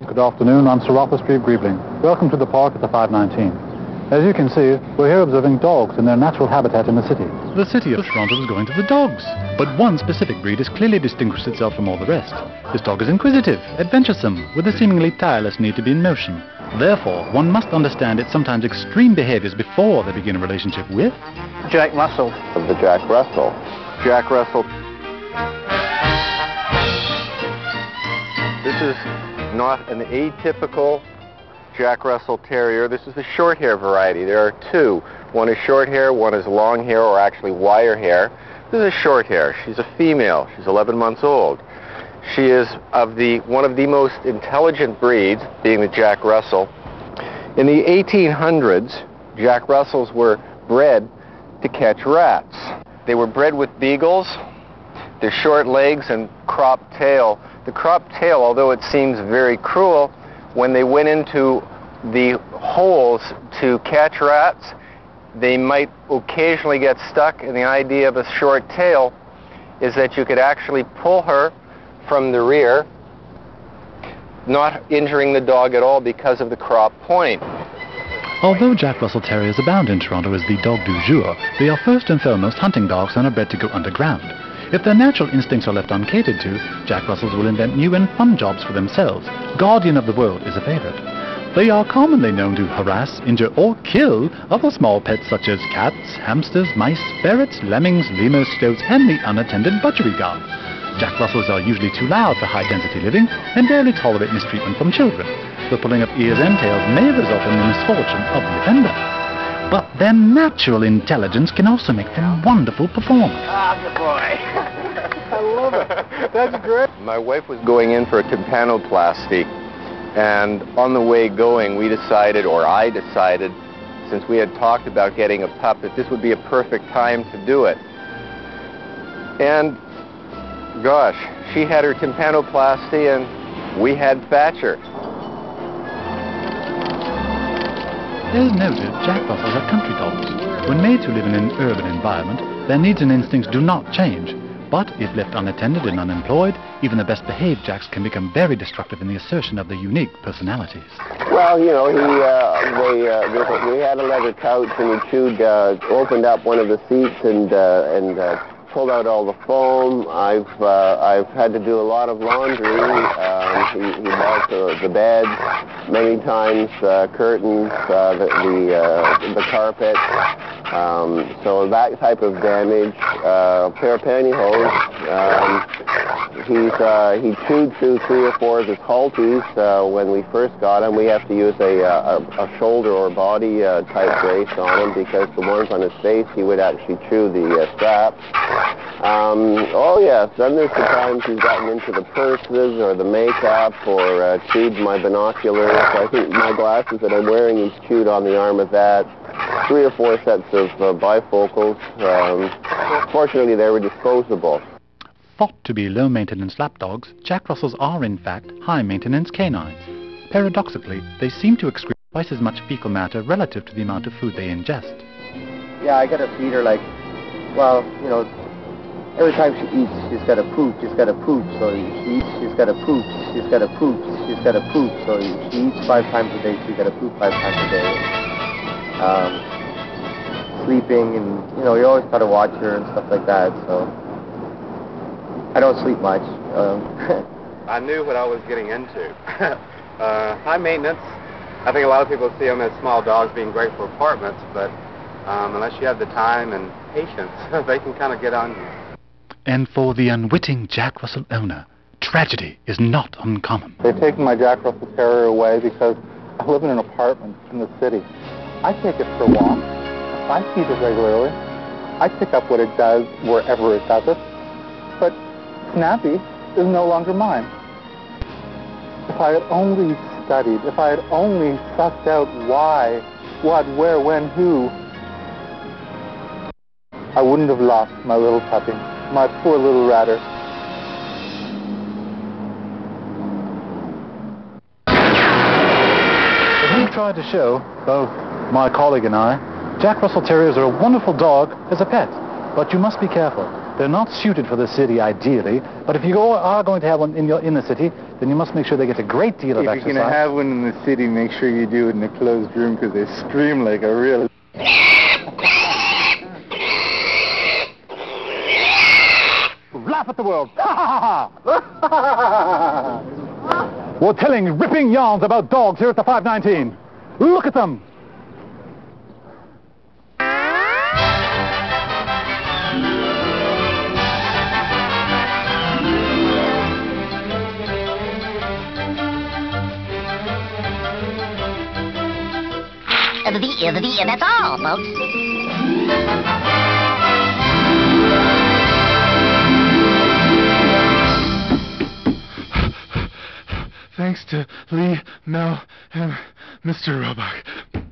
Good afternoon, I'm Sir Arthur Street Griebling. Welcome to the park at the 519. As you can see, we're here observing dogs in their natural habitat in the city. The city of Toronto is going to the dogs. But one specific breed has clearly distinguished itself from all the rest. This dog is inquisitive, adventuresome, with a seemingly tireless need to be in motion. Therefore, one must understand its sometimes extreme behaviors before they begin a relationship with Jack Russel. The Jack Russel. Jack Russel. This is not an atypical Jack Russel Terrier. This is the short hair variety. There are two. One is short hair, one is long hair, or actually wire hair. This is a short hair. She's a female. She's 11 months old. She is of one of the most intelligent breeds, being the Jack Russel. In the 1800s, Jack Russells were bred to catch rats. They were bred with beagles, their short legs and cropped tail. The cropped tail, although it seems very cruel, when they went into the holes to catch rats, they might occasionally get stuck, and the idea of a short tail is that you could actually pull her from the rear, not injuring the dog at all because of the cropped point. Although Jack Russell Terriers abound in Toronto as the dog du jour, they are first and foremost hunting dogs and are bred to go underground. If their natural instincts are left uncatered to, Jack Russells will invent new and fun jobs for themselves. Guardian of the world is a favorite. They are commonly known to harass, injure, or kill other small pets such as cats, hamsters, mice, ferrets, lemmings, lemurs, stoats, and the unattended budgerigar. Jack Russells are usually too loud for high-density living and rarely tolerate mistreatment from children. The pulling of ears and tails may result in the misfortune of the offender. But their natural intelligence can also make them wonderful performers. Ah, good boy. I love it. That's great. My wife was going in for a tympanoplasty, and on the way going, we decided, or I decided, since we had talked about getting a pup, that this would be a perfect time to do it. And, gosh, she had her tympanoplasty, and we had Thatcher. As noted, Jack Russells are country dogs. When made to live in an urban environment, their needs and instincts do not change. But if left unattended and unemployed, even the best behaved Jacks can become very destructive in the assertion of their unique personalities. Well, you know, we had a leather couch, and he opened up one of the seats and pulled out all the foam. I've had to do a lot of laundry. He bought the beds many times, curtains, the carpet. So that type of damage. A pair of pantyhose. He chewed through 3 or 4 of his halties when we first got him. We have to use a shoulder or body type brace on him because the ones on his face he would actually chew the straps. Oh yes, then there's the times he's gotten into the purses or the makeup or chewed my binoculars. I think my glasses that I'm wearing, he's chewed on the arm of that. 3 or 4 sets of bifocals. Fortunately, they were disposable. Thought to be low-maintenance lapdogs, Jack Russells are in fact high-maintenance canines. Paradoxically, they seem to excrete twice as much fecal matter relative to the amount of food they ingest. Yeah, I gotta feed her like, well, you know, every time she eats, she's gotta poop, she's gotta poop, so she eats, she's gotta poop, she's gotta poop, she's gotta poop, so she eats 5 times a day, she's gotta poop 5 times a day. Sleeping, and, you know, you always gotta watch her and stuff like that, so I don't sleep much. I knew what I was getting into. High maintenance. I think a lot of people see them as small dogs being great for apartments, but unless you have the time and patience, they can kind of get on you. And for the unwitting Jack Russell owner, tragedy is not uncommon. They've taken my Jack Russell Terrier away because I live in an apartment in the city. I take it for walks. I feed it regularly. I pick up what it does wherever it does it. But Snappy is no longer mine. If I had only studied, if I had only sussed out why, what, where, when, who, I wouldn't have lost my little puppy, my poor little ratter. As we've tried to show, both my colleague and I, Jack Russell Terriers are a wonderful dog as a pet, but you must be careful. They're not suited for the city ideally, but if you are going to have one in the city, then you must make sure they get a great deal of If exercise. you're going to have one in the city, make sure you do it in a closed room because they scream like a real... Laugh at the world! We're telling ripping yarns about dogs here at the 519. Look at them! That's all, folks. Thanks to Lee, Mel, and Mr. Roebuck.